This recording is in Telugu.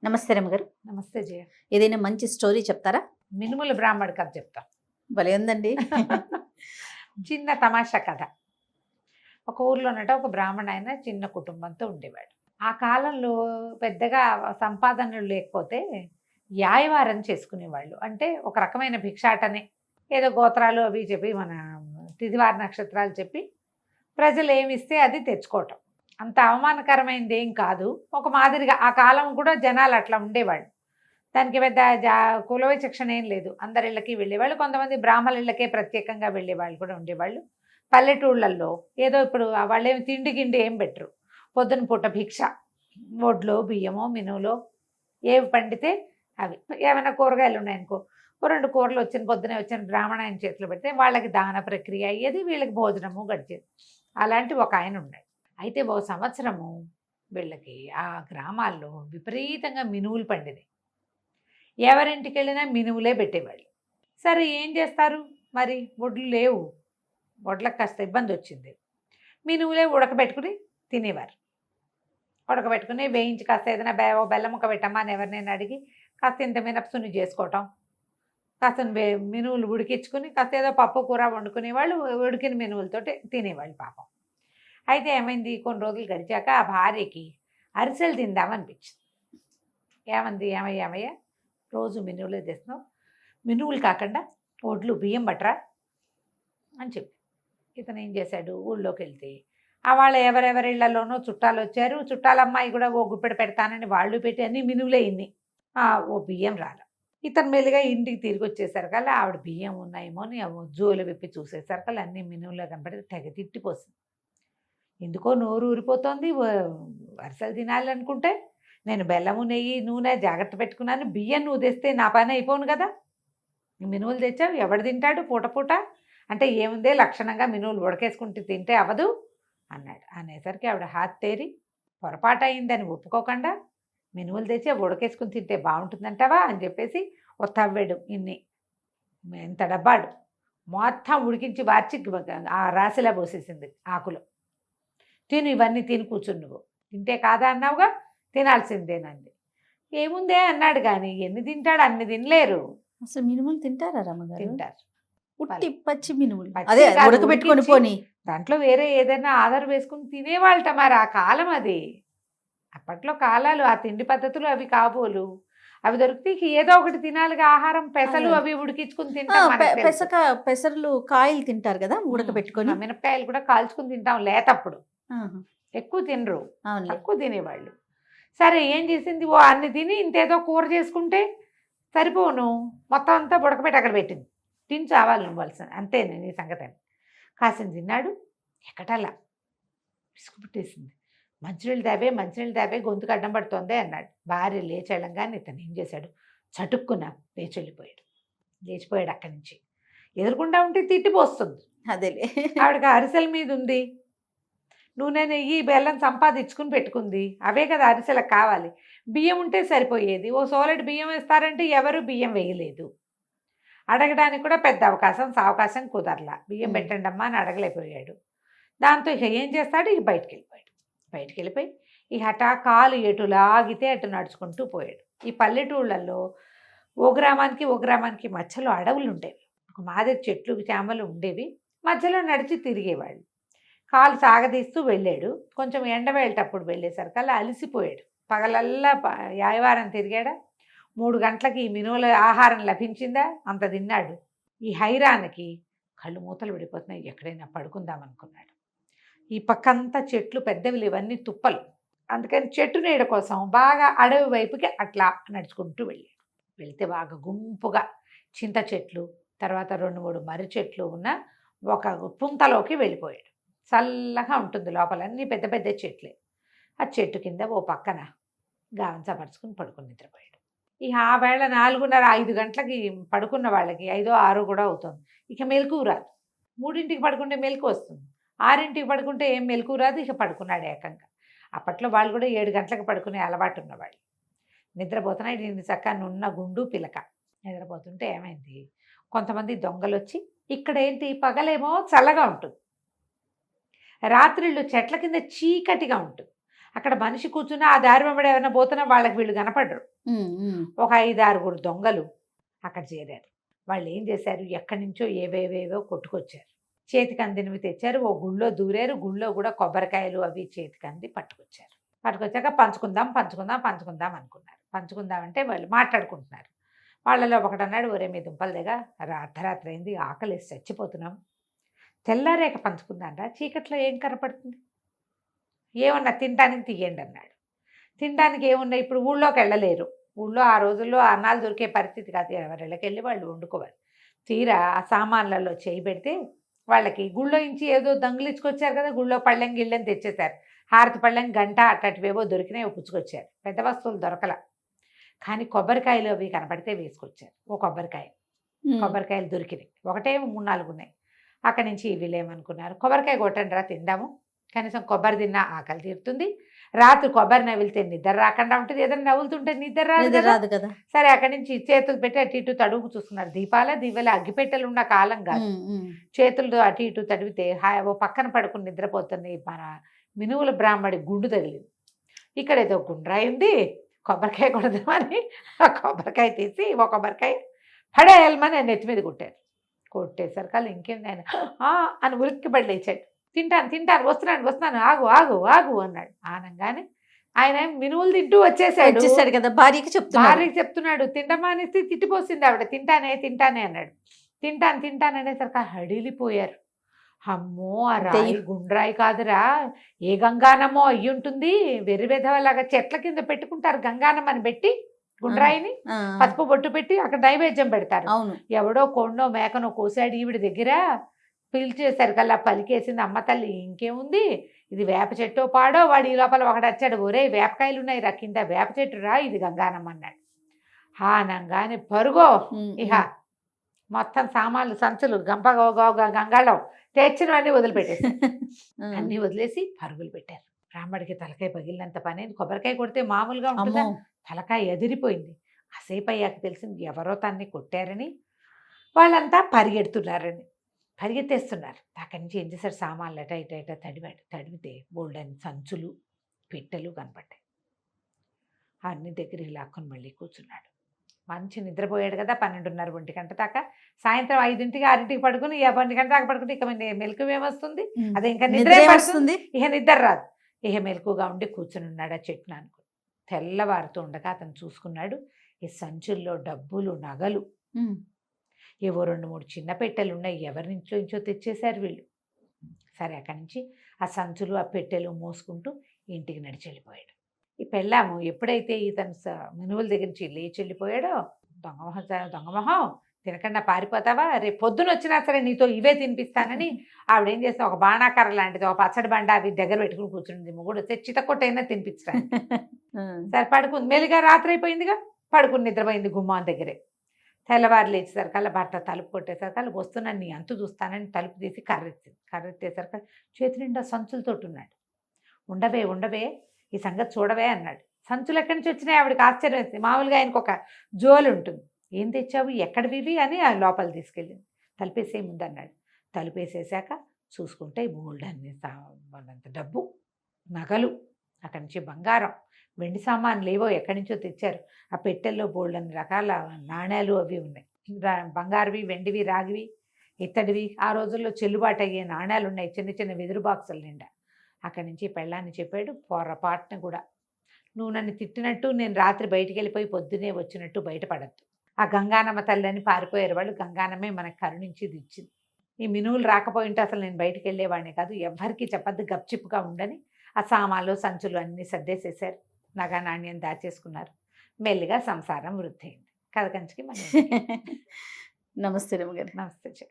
నమస్తే రమ్మగారు. నమస్తే జయ. ఏదైనా మంచి స్టోరీ చెప్తారా? మినుముల బ్రాహ్మడి కథ చెప్తా. భలే ఉందండి. చిన్న తమాషా కథ. ఒక ఊర్లోనట ఒక బ్రాహ్మణ ఆయన చిన్న కుటుంబంతో ఉండేవాడు. ఆ కాలంలో పెద్దగా సంపాదనలు లేకపోతే యాయవారం చేసుకునేవాళ్ళు. అంటే ఒక రకమైన భిక్షాటనే, ఏదో గోత్రాలు అవి చెప్పి మన తిథివార నక్షత్రాలు చెప్పి ప్రజలు ఏమిస్తే అది తెచ్చుకోవటం. అంత అవమానకరమైనది ఏం కాదు. ఒక మాదిరిగా ఆ కాలం కూడా జనాలు అట్లా ఉండేవాళ్ళు. దానికి పెద్ద కుల విచక్షణ ఏం లేదు. అందరి ఇళ్ళకి వెళ్ళేవాళ్ళు. కొంతమంది బ్రాహ్మణుల ఇళ్ళకే ప్రత్యేకంగా వెళ్ళేవాళ్ళు కూడా ఉండేవాళ్ళు. పల్లెటూళ్ళల్లో ఏదో ఇప్పుడు వాళ్ళేమి తిండి గిండి ఏం పెట్టరు. పొద్దున పూట భిక్ష, వడ్లో బియ్యమో మినువులో ఏవి పండితే అవి. ఏమైనా కూరగాయలు ఉన్నాయనుకో, రెండు కూరలు పొద్దునే వచ్చిన బ్రాహ్మణ ఆయన చేతిలో పెడితే వాళ్ళకి దాన ప్రక్రియ అయ్యేది, వీళ్ళకి భోజనము గడిచేది. అలాంటి ఒక ఆయన ఉన్నాడు. అయితే ఓ సంవత్సరము వీళ్ళకి ఆ గ్రామాల్లో విపరీతంగా మినువులు పండినాయి. ఎవరింటికి వెళ్ళినా మినువులే పెట్టేవాళ్ళు. సరే ఏం చేస్తారు మరి, వడ్లు లేవు, వడ్లకు కాస్త ఇబ్బంది వచ్చింది. మినువులే ఉడకబెట్టుకుని తినేవారు. ఉడకబెట్టుకుని వేయించి కాస్త ఏదైనా బెల్లం ముక్క పెట్టమ్మా అని ఎవరినైనా అడిగి కాస్త ఇంత మినపసుని చేసుకోవటం, కాస్త మినువులు ఉడికించుకుని కాస్త ఏదో పప్పు కూర వండుకునేవాళ్ళు. ఉడికిన మినువులతోటి తినేవాళ్ళు పాపం. అయితే ఏమైంది, కొన్ని రోజులు గడిచాక ఆ భార్యకి అరిసెలు తిందామనిపించింది. ఏమయ్యా రోజు మినువులే తెస్తున్నావు, మినువులు కాకుండా వడ్లు బియ్యం బట్టరా అని చెప్పి ఇతను ఏం చేశాడు, ఊళ్ళోకి వెళ్తే ఆ వాళ్ళ ఎవరెవరి ఇళ్లలోనో చుట్టాలు వచ్చారు. చుట్టాలమ్మాయి కూడా ఓ గుప్పెడు పెడతానని వాళ్ళు పెట్టి అన్ని మినువులే ఇన్ని, ఓ బియ్యం రాల. ఇతను మెల్లిగా ఇంటికి తిరిగి వచ్చేసరికల్లా ఆవిడ బియ్యం ఉన్నాయేమో అని జోలు విప్పి చూసేసరికల్లా అన్ని మినువులో కనపడి తెగ తిట్టిపోతుంది. ఎందుకో నోరు ఊరిపోతుంది. వరుసలు తినాలనుకుంటే నేను బెల్లము నెయ్యి నూనె జాగ్రత్త పెట్టుకున్నాను, బియ్యం నువ్వు తెస్తే నా పని అయిపోను కదా, మినువులు తెచ్చావు ఎవడు తింటాడు పూట పూట అంటే ఏముందే, లక్షణంగా మినువులు ఉడకేసుకుంటూ తింటే అవ్వదు అన్నాడు. అనేసరికి ఆవిడ హాత్తేరి పొరపాటు అయిందని ఒప్పుకోకుండా మినువులు తెచ్చి ఉడకేసుకుని తింటే బాగుంటుందంటావా అని చెప్పేసి ఓ తవ్వాడు ఎంత డబ్బాడు మొత్తం ఉడికించి వార్చి ఆ రాశిలా పోసేసింది ఆకులు. తిను, ఇవన్నీ తిని కూర్చుని, నువ్వు తింటే కాదా అన్నావుగా, తినాల్సిందేనండి. ఏముందే అన్నాడు. కానీ ఎన్ని తింటాడు, అన్ని తినలేరు. అసలు మినుములు తింటారా రమ్మగారు? తింటారు. ఉట్టి పచ్చి మినుములు అదే ఉడకబెట్టుకొని పోని దాంట్లో వేరే ఏదైనా ఆధార్ వేసుకుని తినేవాళ్ళట. మరి ఆ కాలం అది, అప్పట్లో కాలాలు, ఆ తిండి పద్ధతులు అవి కాబోలు. అవి దొరికితే ఏదో ఒకటి తినాలిగా ఆహారం. పెసలు అవి ఉడికించుకుని తింటాం. పెసర్లు కాయలు తింటారు కదా ఉడకబెట్టుకొని. మినపకాయలు కూడా కాల్చుకుని తింటాం లేతప్పుడు. ఎక్కువ తినరు, తక్కువ తినేవాళ్ళు. సరే ఏం చేసింది, ఓ అన్ని తిని ఇంతేదో కూర చేసుకుంటే సరిపోను, మొత్తం అంతా ఉడకబెట్టి అక్కడ పెట్టింది. తిని చావాలి ఇవ్వాల్సింది, అంతే నీ సంగతి అని. కాసిన తిన్నాడు, ఎక్కటల్లా విసుగు పుట్టేసింది. మంచినీళ్ళు తాపే గొంతుకు అడ్డం పడుతోంది అన్నాడు. భార్య లేచెళ్ళంగానే ఇతను ఏం చేశాడు, చటుక్కున లేచిపోయాడు అక్కడి నుంచి. ఎదురుకుండా ఉంటే తిట్టిపోస్తుంది. అదేలే, ఆవిడకి అరిసెల మీద ఉంది, నూనె నెయ్యి బెల్లం సంపాదించుకుని పెట్టుకుంది. అవే కదా అరిసెలకు కావాలి. బియ్యం ఉంటే సరిపోయేది. ఓ సోలెడ్ బియ్యం వేస్తారంటే ఎవరు బియ్యం వేయలేదు. అడగడానికి కూడా పెద్ద అవకాశం కుదరలా. బియ్యం పెట్టండి అమ్మా అని అడగలేకపోయాడు. దాంతో ఇక ఏం చేస్తాడు, ఇక బయటికి వెళ్ళిపోయి ఈ హఠా కాలు ఎటు లాగితే అటు నడుచుకుంటూ పోయాడు. ఈ పల్లెటూళ్ళల్లో ఓ గ్రామానికి మధ్యలో అడవులు ఉండేవి. ఒక మాదిరి చెట్లు చేమలు ఉండేవి. మధ్యలో నడిచి తిరిగేవాళ్ళు. కాలు సాగదీస్తూ వెళ్ళాడు. కొంచెం ఎండ వెళ్ళేటప్పుడు వెళ్ళేసరికల్లా అలసిపోయాడు. పగలల్లా యాయవారం తిరిగాడా. 3 గంటలకి ఈ మినువుల ఆహారం లభించిందా, అంత తిన్నాడు. ఈ హైరానికి కళ్ళు మూతలు పడిపోతున్నాయి. ఎక్కడైనా పడుకుందామనుకున్నాడు. ఈ పక్కంతా చెట్లు పెద్దవి, ఇవన్నీ తుప్పలు. అందుకని చెట్టు నీడ కోసం బాగా అడవి వైపుకి అట్లా నడుచుకుంటూ వెళ్తే బాగా గుంపుగా చింత చెట్లు, తర్వాత 2-3 మర్రి చెట్లు ఉన్న ఒక పుంతలోకి వెళ్ళిపోయాడు. చల్లగా ఉంటుంది లోపల, అన్నీ పెద్ద పెద్ద చెట్లే. ఆ చెట్టు కింద ఓ పక్కన గావంచపరుచుకుని పడుకుని నిద్రపోయాడు. ఇక ఆ వేళ 4:30-5 గంటలకి పడుకున్న వాళ్ళకి 5-6 కూడా అవుతుంది. ఇక మెలకువ రాదు. 3ంటికి పడుకుంటే మెలకు వస్తుంది, 6ంటికి పడుకుంటే ఏం మెలకు రాదు. ఇక పడుకున్నాడు ఏకంగా. అప్పట్లో వాళ్ళు కూడా 7 గంటలకు పడుకునే అలవాటు ఉన్నవాళ్ళు. నిద్రపోతున్నాడు. దీన్ని చక్కగా నున్న గుండు పిలక నిద్రపోతుంటే ఏమైంది, కొంతమంది దొంగలు వచ్చి, ఇక్కడేంటి పగలేమో చల్లగా ఉంటుంది, రాత్రిళ్ళు చెట్ల కింద చీకటిగా ఉంటుంది. అక్కడ మనిషి కూర్చున్నా ఆ దారి వెంబడి ఎవరైనా పోతున్నా వాళ్ళకి వీళ్ళు కనపడరు. ఒక 5-6 దొంగలు అక్కడ చేరారు. వాళ్ళు ఏం చేశారు, ఎక్కడి నుంచో ఏవేవేవో కొట్టుకొచ్చారు. చేతికి అందినవి తెచ్చారు. ఓ గుళ్ళో దూరారు. గుళ్ళో కూడా కొబ్బరికాయలు అవి చేతికి అంది పట్టుకొచ్చారు. పట్టుకొచ్చాక పంచుకుందాం పంచుకుందాం పంచుకుందాం అనుకున్నారు. పంచుకుందాం అంటే వాళ్ళు మాట్లాడుకుంటున్నారు. వాళ్ళలో ఒకటన్నాడు, ఒరే మీ దుంపల దగ్గర అర్ధరాత్రి అయింది, ఆకలేసి చచ్చిపోతున్నాం, తెల్లారేక పంచుకుందాం రా, చీకట్లో ఏం కనపడుతుంది, ఏమన్నా తినడానికి తీయండి అన్నాడు. తినడానికి ఏమున్నాయి, ఇప్పుడు ఊళ్ళోకి వెళ్ళలేరు. ఊళ్ళో ఆ రోజుల్లో అన్నాలు దొరికే పరిస్థితి కాదు. ఎవరిళ్ళకి వెళ్ళి వాళ్ళు వండుకోవాలి. తీరా ఆ సామాన్లలో చేయి పెడితే వాళ్ళకి గుళ్ళో నుంచి ఏదో దంగులిచ్చుకొచ్చారు కదా, గుళ్ళో పళ్ళెం గిళ్ళెం తెచ్చేశారు. హారతి పళ్ళెం గంట అట్టటివేవో దొరికినాయి, పుచ్చుకొచ్చారు. పెద్ద వస్తువులు దొరకల. కానీ కొబ్బరికాయలు అవి కనపడితే వేసుకొచ్చారు. ఓ కొబ్బరికాయలు దొరికినాయి. ఒకటే 3-4 ఉన్నాయి. అక్కడి నుంచి వీళ్ళేమనుకున్నారు, కొబ్బరికాయ కొట్టండి రా తిందాము, కనీసం కొబ్బరి తిన్నా ఆకలి తీరుతుంది, రాత్రి కొబ్బరి నవ్విలితే నిద్ర రాకుండా ఉంటుంది, ఏదైనా నవ్వులుతుంటే నిద్ర రాదు కదా. సరే అక్కడి నుంచి చేతులు పెట్టి అటు ఇటు తడుగు చూస్తున్నారు. దీపాల అగ్గిపెట్టెలు ఉన్న కాలం కాదు. చేతులు అటు ఇటు తడివితే ఓ పక్కన పడుకుని నిద్రపోతుంది మన మినువుల బ్రాహ్మడి గుండు తగిలింది. ఇక్కడ ఏదో గుండ్రాయి ఉంది, కొబ్బరికాయ కొడదామని ఆ కొబ్బరికాయ తీసి ఓ కొబ్బరికాయ పడేయాలమని నెత్తి మీద కొట్టేసరికి ఇంకేంది ఆయన అని ఉలిక్కిపడి లేచాడు. తింటాను వస్తున్నాను ఆగు అన్నాడు. ఆనంగానే ఆయన మినువులు తింటూ వచ్చేసాడు కదా. భార్యకి చెప్తున్నాడు. తిండమానేసి తిట్టిపోసింది ఆవిడ. తింటానే అన్నాడు. తింటాను అనేసరికి హడిలిపోయారు. అమ్మో ఆ రాయి గుండ్రాయి కాదురా, ఏ గంగానమో అయ్యుంటుంది, వెర్రివెధవలాగా చెట్ల కింద పెట్టుకుంటారు గంగానం అని పెట్టి, గుండ్రాయిని పసుపు బొట్టు పెట్టి అక్కడ నైవేద్యం పెడతారు. ఎవడో కొండో మేకనో కోసాడు ఈవిడ దగ్గర, పిలిచేసరికల్లా పలికేసింది అమ్మ తల్లి, ఇంకేముంది ఇది వేప చెట్టో పాడో. వాడు ఈ లోపల ఒకటి వచ్చాడు, ఒరే వేపకాయలు ఉన్నాయి రా కింద, వేప చెట్టు రా, ఇది గంగానమ్మ అన్నాడు. ఆనంగానే పరుగో ఇహ మొత్తం సామాన్లు సంచులు గంగాళం తెచ్చినవన్నీ వదిలిపెట్టేసి అన్నీ వదిలేసి పరుగులు పెట్టారు. బ్రాహ్మడికి తలకాయ పగిలినంత పని. కొబ్బరికాయ కొడితే మామూలుగా ఉంటుందా, తలకాయ ఎదిరిపోయింది. కాసేపు అయ్యాక తెలిసింది ఎవరో తన్ని కొట్టారని. వాళ్ళంతా పరిగెత్తేస్తున్నారు. అక్కడి నుంచి ఏం చేశారు, సామాన్లు అట ఇట తడివితే బోల్డని సంచులు పెట్టెలు కనపడ్డాయి. అన్ని దగ్గరికి లాక్కొని మళ్ళీ కూర్చున్నాడు. మంచి నిద్రపోయాడు కదా, 12:30-1 గంట దాకా. సాయంత్రం 5-6 పడుకుని 1 గంట దాకా పడుకుంటే ఇక మెలకు ఏమొస్తుంది, అదే ఇంకా నిద్ర వస్తుంది, ఇక నిద్ర రాదు. ఇక మెలకుగా ఉండి కూర్చుని ఉన్నాడు ఆ చెట్టును అనుకుని. తెల్లవారుతూ ఉండగా అతను చూసుకున్నాడు, ఈ సంచుల్లో డబ్బులు నగలు ఏవో 2-3 చిన్న పెట్టెలు ఉన్నాయి, ఎవరి నుంచో తెచ్చేశారు వీళ్ళు. సరే అక్కడి నుంచి ఆ సంచులు ఆ పెట్టెలు మోసుకుంటూ ఇంటికి నడిచి వెళ్ళిపోయాడు. ఈ పెళ్ళాము ఎప్పుడైతే ఇతను మినువుల దగ్గర నుంచి లేచి వెళ్ళిపోయాడో, దొంగమొహం తినకుండా పారిపోతావా, రేపు పొద్దున వచ్చినా సరే నీతో ఇవే తినిపిస్తానని ఆవిడేం చేస్తా, ఒక బాణాకర్ర లాంటిది, ఒక పచ్చడి బండ అవి దగ్గర పెట్టుకుని కూర్చుంది. మొగుడు వస్తే చితకొట్టైనా తినిపించడానికి. సరే పడుకుంది. మెల్లిగా రాత్రి అయిపోయిందిగా, పడుకుని నిద్రపోయింది గుమ్మాన్ దగ్గరే. తెల్లవారు లేచేసరికల్లా భర్త తలుపు కొట్టేసరికల్లా వస్తున్నాను నీ అంతు చూస్తానని తలుపు తీసి కర్రెత్తేసరికి చేతి నిండా సంచులతోటి ఉన్నాడు. ఉండవే ఈ సంగతి చూడవే అన్నాడు. సంచులు ఎక్కడి నుంచి వచ్చినాయి ఆవిడకి ఆశ్చర్యం వేసింది. మామూలుగా ఆయనకు ఒక జోలు ఉంటుంది, ఏం తెచ్చావు ఎక్కడివి అని ఆ లోపల తీసుకెళ్ళింది. తలుపేసే ముందు అన్నాడు. తలుపేసేసాక చూసుకుంటే బోల్డన్ని డబ్బు నగలు, అక్కడి నుంచి బంగారం వెండి సామాన్లు ఏవో ఎక్కడి నుంచో తెచ్చారు. ఆ పెట్టెల్లో బోల్డన్ని రకాల నాణ్యాలు అవి ఉన్నాయి, బంగారువి వెండివి రాగివి ఇత్తడివి. ఆ రోజుల్లో చెల్లుబాటు అయ్యే నాణ్యాలు ఉన్నాయి, చిన్న చిన్న వెదురు బాక్సుల నిండా. అక్కడి నుంచి పెళ్ళాన్ని చెప్పాడు, పొరపాటున కూడా నువ్వు నన్ను తిట్టినట్టు నేను రాత్రి బయటికి వెళ్ళిపోయి పొద్దునే వచ్చినట్టు బయటపడద్దు. ఆ గంగానమ్మ తల్లని పారిపోయారు వాళ్ళు, గంగానమ్మే మనకు కరుణించి ఇచ్చింది. ఈ మినువులు రాకపోయింటే అసలు నేను బయటికి వెళ్ళేవాడిని కాదు, ఎవ్వరికీ చెప్పద్దు, గప్చిప్పుగా ఉండని. ఆ సామాన్లు సంచులు అన్నీ సర్దేసేసారు, నగా నాణ్యం దాచేసుకున్నారు. మెల్లిగా సంసారం వృద్ధి అయింది. కథ కంచికి మన నమస్తే రమ్మగారు. నమస్తే.